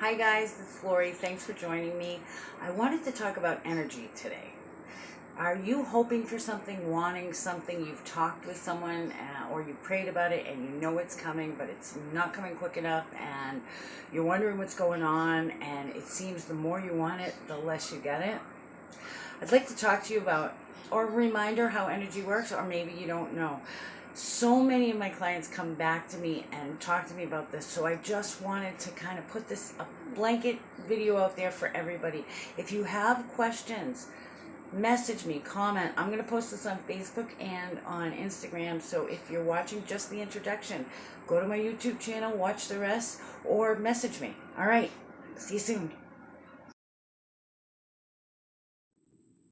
Hi guys, this is Lori. Thanks for joining me. I wanted to talk about energy today. Are you hoping for something, wanting something, you've talked with someone or you prayed about it and you know it's coming, but it's not coming quick enough and you're wondering what's going on and it seems the more you want it, the less you get it? I'd like to talk to you about or a reminder how energy works, or maybe you don't know. So many of my clients come back to me and talk to me about this, so I just wanted to kind of put this a blanket video out there for everybody. If you have questions, message me, comment. I'm going to post this on Facebook and on Instagram, so if you're watching just the introduction, go to my YouTube channel, watch the rest, or message me. All right, see you soon.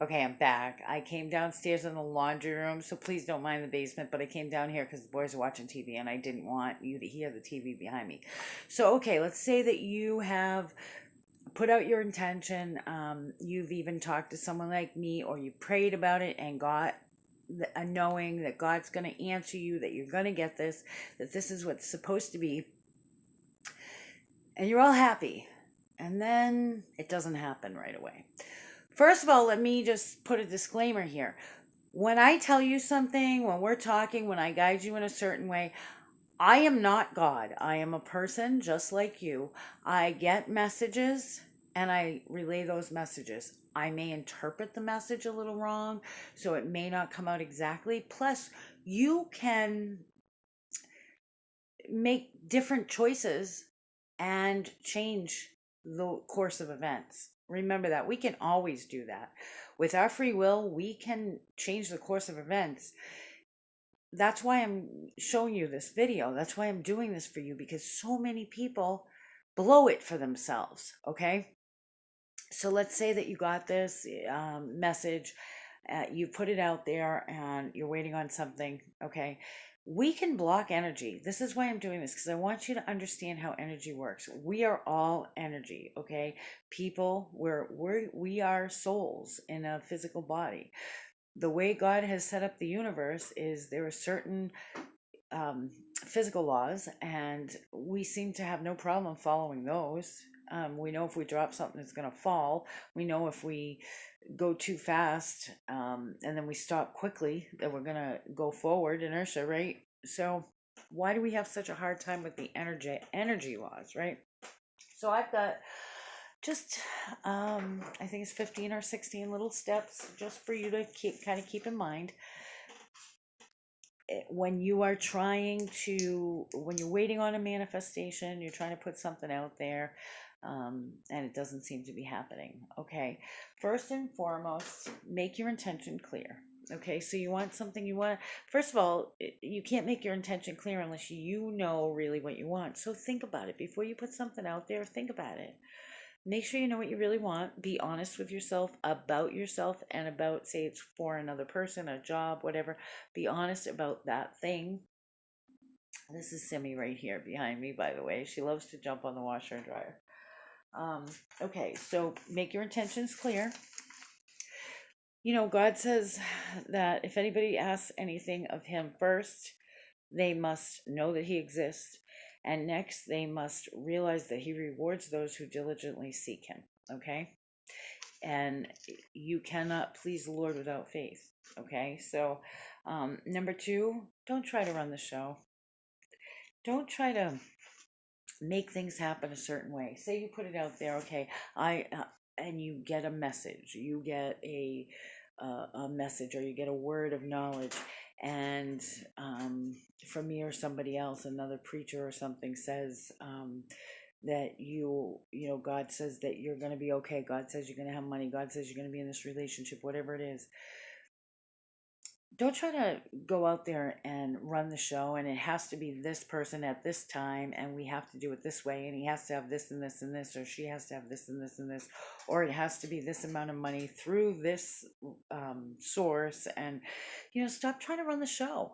Okay, I'm back. I came downstairs in the laundry room, so please don't mind the basement, but I came down here because the boys are watching TV and I didn't want you to hear the TV behind me. So, okay, let's say that you have put out your intention. You've even talked to someone like me, or you prayed about it and got a knowing that God's going to answer you, that you're going to get this, that this is what's supposed to be, and you're all happy. And then it doesn't happen right away. First of all, let me just put a disclaimer here. When I tell you something, when we're talking, when I guide you in a certain way, I am not God. I am a person just like you. I get messages and I relay those messages. I may interpret the message a little wrong, so it may not come out exactly. Plus, you can make different choices and change the course of events. Remember that. We can always do that. With our free will, we can change the course of events. That's why I'm showing you this video. That's why I'm doing this for you, because so many people blow it for themselves. Okay. So let's say that you got this message, you put it out there and you're waiting on something. Okay. We can block energy. This is why I'm doing this, because I want you to understand how energy works. We are all energy. Okay. People, we are souls in a physical body. The way God has set up the universe is there are certain physical laws, and we seem to have no problem following those. We know if we drop something, it's going to fall. We know if we go too fast and then we stop quickly, that we're going to go forward, inertia, right? So why do we have such a hard time with the energy laws, right? So I've got just I think it's 15 or 16 little steps just for you to keep in mind when you are when you're waiting on a manifestation, you're trying to put something out there, and it doesn't seem to be happening. Okay, first and foremost, make your intention clear. Okay, so you want something, first of all, you can't make your intention clear unless you know really what you want. So think about it before you put something out there. Think about it. Make sure you know what you really want. Be honest with yourself and about, say it's for another person, a job, whatever. Be honest about that thing. This is Simi right here behind me, by the way. She loves to jump on the washer and dryer. Okay, so make your intentions clear. You know, God says that if anybody asks anything of Him first, they must know that He exists. And next, they must realize that He rewards those who diligently seek Him. Okay? And you cannot please the Lord without faith. Okay? So, number two, don't try to run the show. Don't try to make things happen a certain way. Say you put it out there, okay, and you get a message, you get a message, or you get a word of knowledge, and from me or somebody else, another preacher or something says that you know, God says that you're going to be okay. God says you're going to have money. God says you're going to be in this relationship, whatever it is. Don't try to go out there and run the show, and it has to be this person at this time, and we have to do it this way, and he has to have this and this and this, or she has to have this and this and this, or it has to be this amount of money through this source. And you know, stop trying to run the show.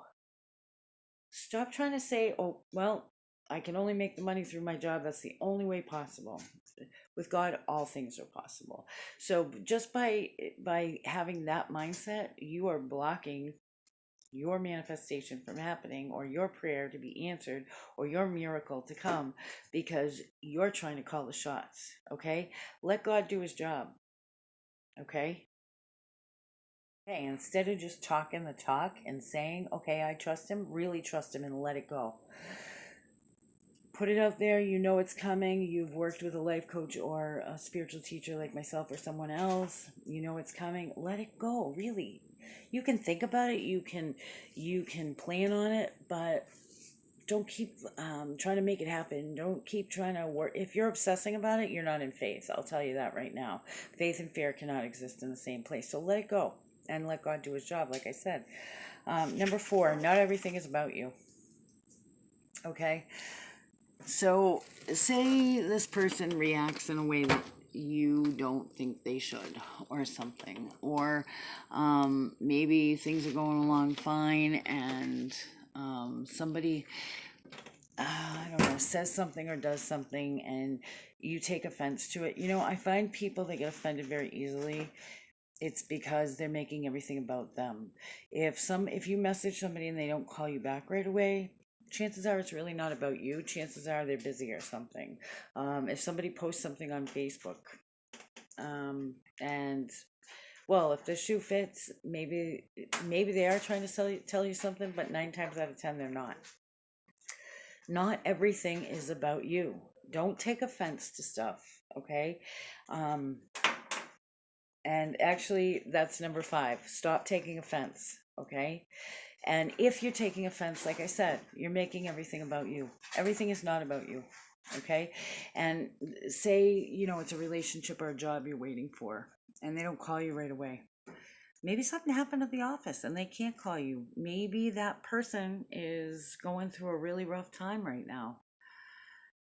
Stop trying to say, oh well, I can only make the money through my job, that's the only way possible. With God, all things are possible. So just by having that mindset, you are blocking your manifestation from happening, or your prayer to be answered, or your miracle to come, because you're trying to call the shots. Okay, let God do his job. Okay. Okay, instead of just talking the talk and saying, okay, I trust him, really trust him and let it go. Put it out there. You know it's coming. You've worked with a life coach or a spiritual teacher like myself or someone else. You know it's coming. Let it go. Really, you can think about it. You can plan on it, but don't keep trying to make it happen. Don't keep trying to work. If you're obsessing about it, you're not in faith. I'll tell you that right now. Faith and fear cannot exist in the same place. So let it go and let God do his job. Like I said. Number 4, not everything is about you. Okay. So, say this person reacts in a way that you don't think they should, or something, or maybe things are going along fine, and somebody, I don't know, says something or does something, and you take offense to it. I find people that get offended very easily. It's because they're making everything about them. If you message somebody and they don't call you back right away, chances are it's really not about you. Chances are they're busy or something. If somebody posts something on Facebook, and well, if the shoe fits, maybe they are trying to tell you something, but 9 times out of 10 they're not. Not everything is about you. Don't take offense to stuff, okay? Um, and actually, that's number 5. Stop taking offense, okay? And if you're taking offense, like I said, you're making everything about you. Everything is not about you, okay? And say, it's a relationship or a job you're waiting for, and they don't call you right away. Maybe something happened at the office and they can't call you. Maybe that person is going through a really rough time right now.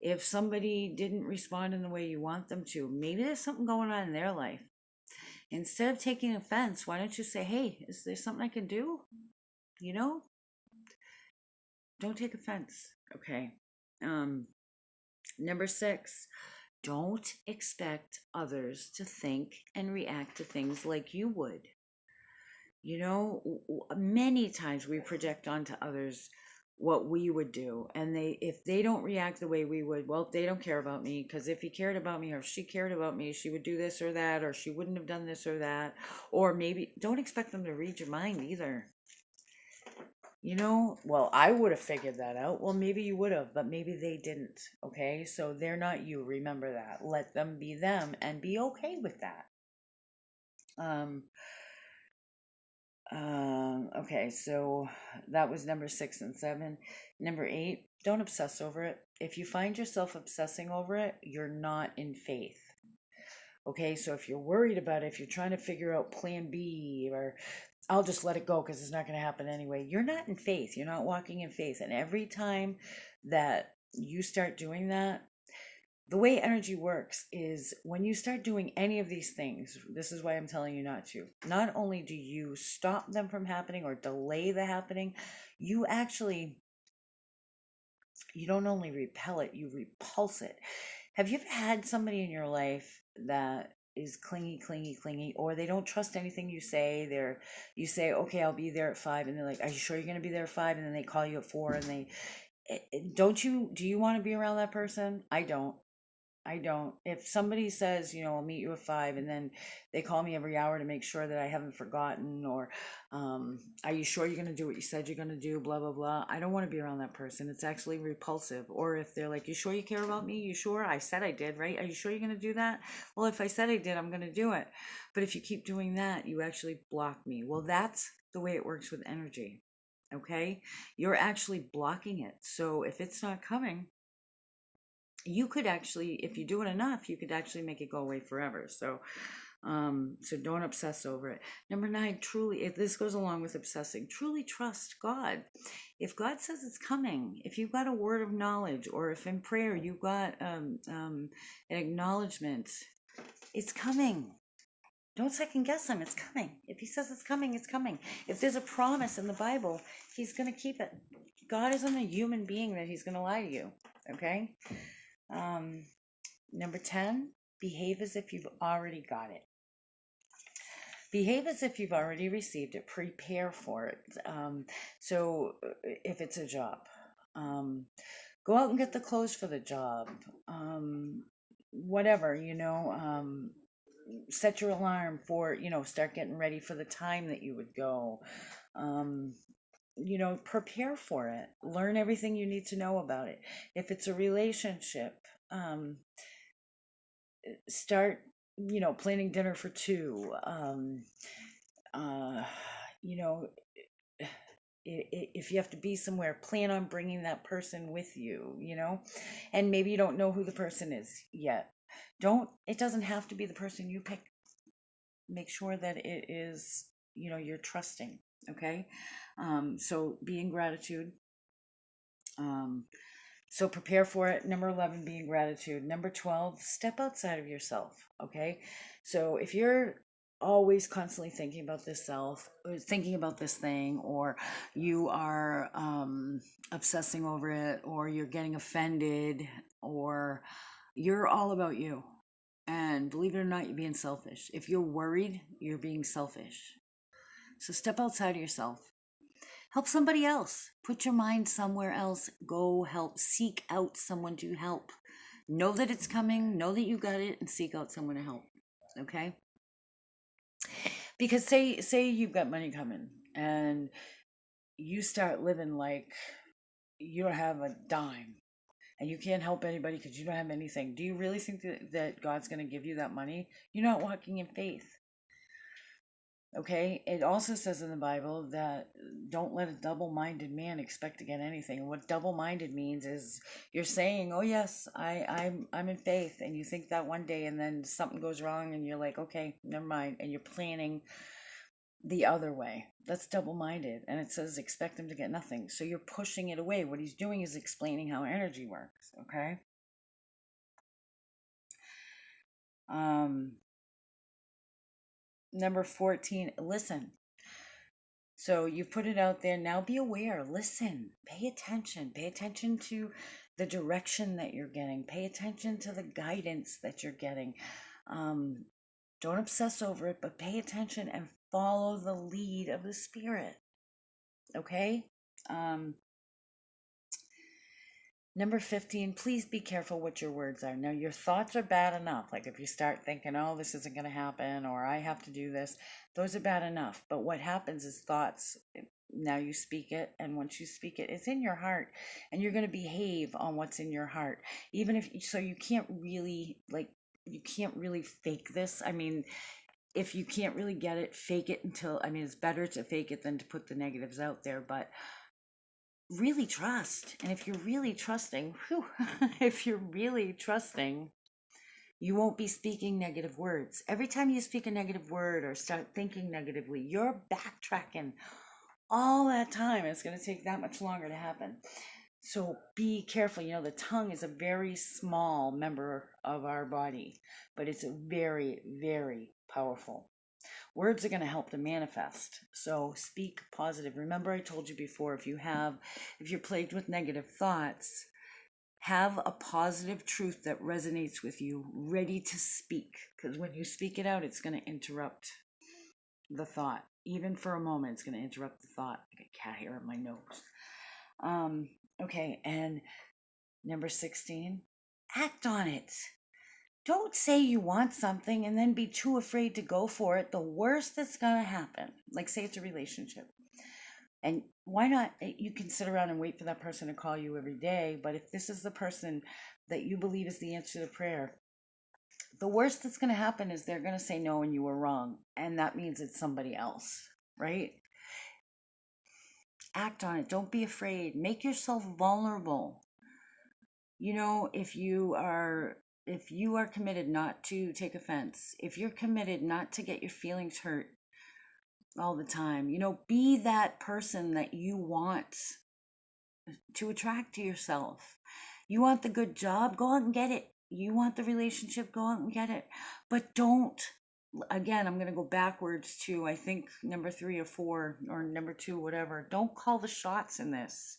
If somebody didn't respond in the way you want them to, maybe there's something going on in their life. Instead of taking offense, why don't you say, hey, is there something I can do? Don't take offense. Okay. Number 6, don't expect others to think and react to things like you would. Many times we project onto others what we would do, and if they don't react the way we would, well, they don't care about me, because if he cared about me or if she cared about me, she would do this or that, or she wouldn't have done this or that. Or maybe don't expect them to read your mind either. Well, I would have figured that out. Well, maybe you would have, but maybe they didn't. Okay, so they're not you. Remember that. Let them be them and be okay with that. um okay, so that was number 6 and 7. Number 8, don't obsess over it. If you find yourself obsessing over it, you're not in faith. Okay, so if you're worried about it, if you're trying to figure out plan B, or I'll just let it go because it's not going to happen anyway, you're not in faith. You're not walking in faith. And every time that you start doing that, the way energy works is when you start doing any of these things, this is why I'm telling you not to. Not only do you stop them from happening or delay the happening, you don't only repel it, you repulse it. Have you ever had somebody in your life that is clingy, clingy, clingy, or they don't trust anything you say? You say, okay, I'll be there at 5, and they're like, are you sure you're going to be there at 5? And then they call you at 4, and do you want to be around that person? I don't. I don't. If somebody says, I'll meet you at 5, and then they call me every hour to make sure that I haven't forgotten, or are you sure you're going to do what you said you're going to do, blah, blah, blah. I don't want to be around that person. It's actually repulsive. Or if they're like, you sure you care about me? You sure? I said I did, right? Are you sure you're going to do that? Well, if I said I did, I'm going to do it. But if you keep doing that, you actually block me. Well, that's the way it works with energy. Okay? You're actually blocking it. So if it's not coming, you could actually, if you do it enough, you could actually make it go away forever. So don't obsess over it. Number 9, truly, if this goes along with obsessing, truly trust God. If God says it's coming, if you've got a word of knowledge, or if in prayer you've got an acknowledgement, it's coming. Don't second guess him. It's coming. If he says it's coming, it's coming. If there's a promise in the Bible, he's going to keep it. God isn't a human being that he's going to lie to you. Okay? Number 10, behave as if you've already got it. Behave as if you've already received it. Prepare for it. So if it's a job, um, go out and get the clothes for the job. Whatever, set your alarm for, start getting ready for the time that you would go. Um, prepare for it. Learn everything you need to know about it. If it's a relationship, um, start, planning dinner for two. Uh, you know, if you have to be somewhere, plan on bringing that person with you, and maybe you don't know who the person is yet. It doesn't have to be the person you pick. Make sure that it is, you're trusting. Okay. So be in gratitude. Um, so prepare for it. Number 11, be in gratitude. Number 12, step outside of yourself. Okay. So if you're always constantly thinking about this thinking about this thing, or you are obsessing over it, or you're getting offended, or you're all about you. And believe it or not, you're being selfish. If you're worried, you're being selfish. So step outside of yourself. Help somebody else. Put your mind somewhere else. Go help. Seek out someone to help. Know that it's coming. Know that you got it, and seek out someone to help. Okay? Because say you've got money coming, and you start living like you don't have a dime, and you can't help anybody because you don't have anything. Do you really think that God's going to give you that money? You're not walking in faith. Okay, it also says in the Bible that don't let a double-minded man expect to get anything. And what double-minded means is you're saying, "Oh yes, I'm in faith," and you think that one day, and then something goes wrong, and you're like, "Okay, never mind," and you're planning the other way. That's double-minded, and it says expect him to get nothing. So you're pushing it away. What he's doing is explaining how energy works. Okay. Um, Number 14, listen. So you've put it out there. Now be aware. Listen. Pay attention. Pay attention to the direction that you're getting. Pay attention to the guidance that you're getting. Um, don't obsess over it, but pay attention and follow the lead of the Spirit. Okay? Um, Number 15, please be careful what your words are. Now, your thoughts are bad enough. Like if you start thinking, oh, this isn't going to happen, or I have to do this, those are bad enough. But what happens is thoughts, now you speak it, and once you speak it, it's in your heart, and you're going to behave on what's in your heart. Even if, so you can't really, you can't really fake this. I mean, if you can't really get it, fake it until, I mean, it's better to fake it than to put the negatives out there, but really trust. And if you're really trusting, whew, if you're really trusting, you won't be speaking negative words. Every time you speak a negative word or start thinking negatively, you're backtracking all that time. It's going to take that much longer to happen. So be careful. The tongue is a very small member of our body, but it's very, very powerful. Words are going to help to manifest. So speak positive. Remember, I told you before, if you're plagued with negative thoughts, have a positive truth that resonates with you, ready to speak. Because when you speak it out, it's going to interrupt the thought. Even for a moment, it's going to interrupt the thought. Like a cat hair in my nose. Okay, and number 16, act on it. Don't say you want something and then be too afraid to go for it. The worst that's going to happen, like say it's a relationship, and why not? You can sit around and wait for that person to call you every day. But if this is the person that you believe is the answer to prayer, the worst that's going to happen is they're going to say no and you were wrong. And that means it's somebody else, right? Act on it. Don't be afraid. Make yourself vulnerable. If you are committed not to take offense, if you're committed not to get your feelings hurt all the time, be that person that you want to attract to yourself. You want the good job, go out and get it. You want the relationship, go out and get it. But don't, again, I'm going to go backwards to, I think, number 3 or 4, or number 2, whatever. Don't call the shots in this.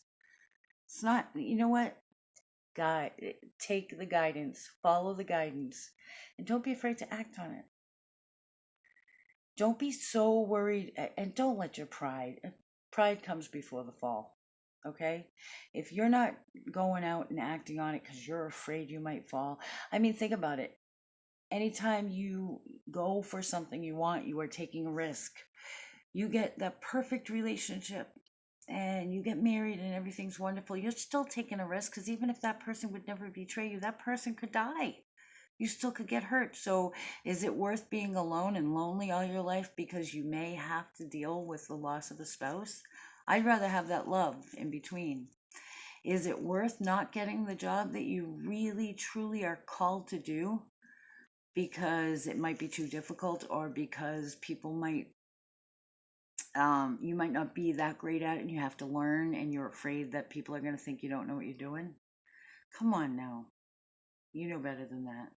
It's not, you know what? Take the guidance, follow the guidance, and don't be afraid to act on it. Don't be so worried, and don't let your pride comes before the fall. Okay? If you're not going out and acting on it because you're afraid you might fall, I mean, think about it. Anytime you go for something you want, you are taking a risk. You get that perfect relationship and you get married and everything's wonderful. You're still taking a risk because even if that person would never betray you, that person could die. You still could get hurt. So, is it worth being alone and lonely all your life because you may have to deal with the loss of a spouse? I'd rather have that love in between. Is it worth not getting the job that you really truly are called to do because it might be too difficult, or because people might you might not be that great at it and you have to learn and you're afraid that people are going to think you don't know what you're doing? Come on now. You know better than that.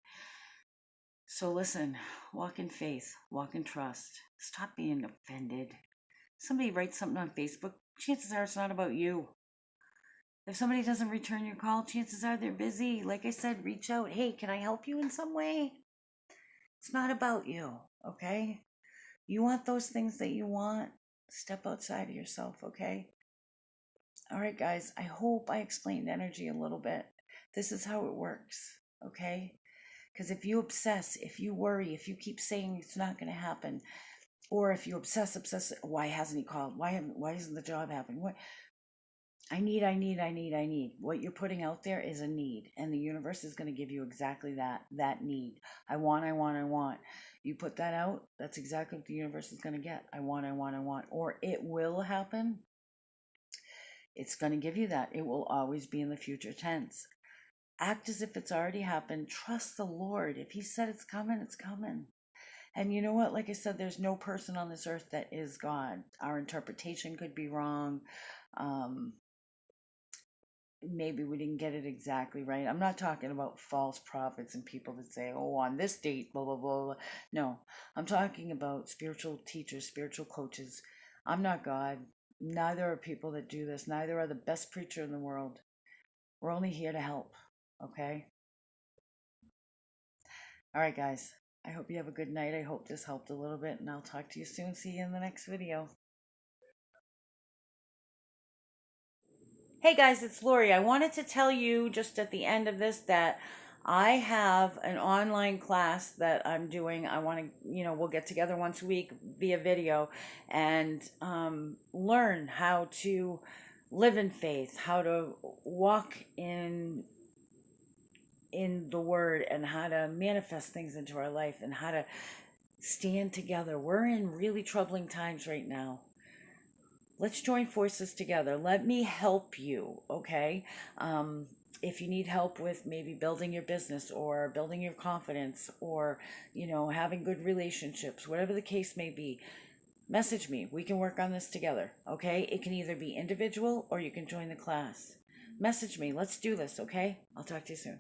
So listen, walk in faith, walk in trust. Stop being offended. Somebody writes something on Facebook, chances are it's not about you. If somebody doesn't return your call, chances are they're busy. Like I said, reach out. Hey, can I help you in some way? It's not about you, okay? You want those things that you want, step outside of yourself, okay? All right, guys, I hope I explained energy a little bit. This is how it works, okay? Because if you obsess, if you worry, if you keep saying it's not going to happen, or if you obsess, why hasn't he called? Why isn't the job happening? What I need. What you're putting out there is a need, and the universe is going to give you exactly that need. I want. You put that out, that's exactly what the universe is going to get. I want, or it will happen. It's going to give you that. It will always be in the future tense. Act as if it's already happened. Trust the Lord. If He said it's coming, it's coming. And you know what? Like I said, there's no person on this earth that is God. Our interpretation could be wrong. Um, Maybe we didn't get it exactly right. I'm not talking about false prophets and people that say, oh, on this date, blah, blah, blah, blah. No, I'm talking about spiritual teachers, spiritual coaches. I'm not God. Neither are people that do this. Neither are the best preacher in the world. We're only here to help. Okay? All right, guys. I hope you have a good night. I hope this helped a little bit, and I'll talk to you soon. See you in the next video. Hey guys, it's Lori. I wanted to tell you just at the end of this that I have an online class that I'm doing. I want to, we'll get together once a week via video and learn how to live in faith, how to walk in the word, and how to manifest things into our life, and how to stand together. We're in really troubling times right now. Let's join forces together. Let me help you, okay? If you need help with maybe building your business or building your confidence, or, having good relationships, whatever the case may be, message me. We can work on this together, okay? It can either be individual or you can join the class. Message me. Let's do this, okay? I'll talk to you soon.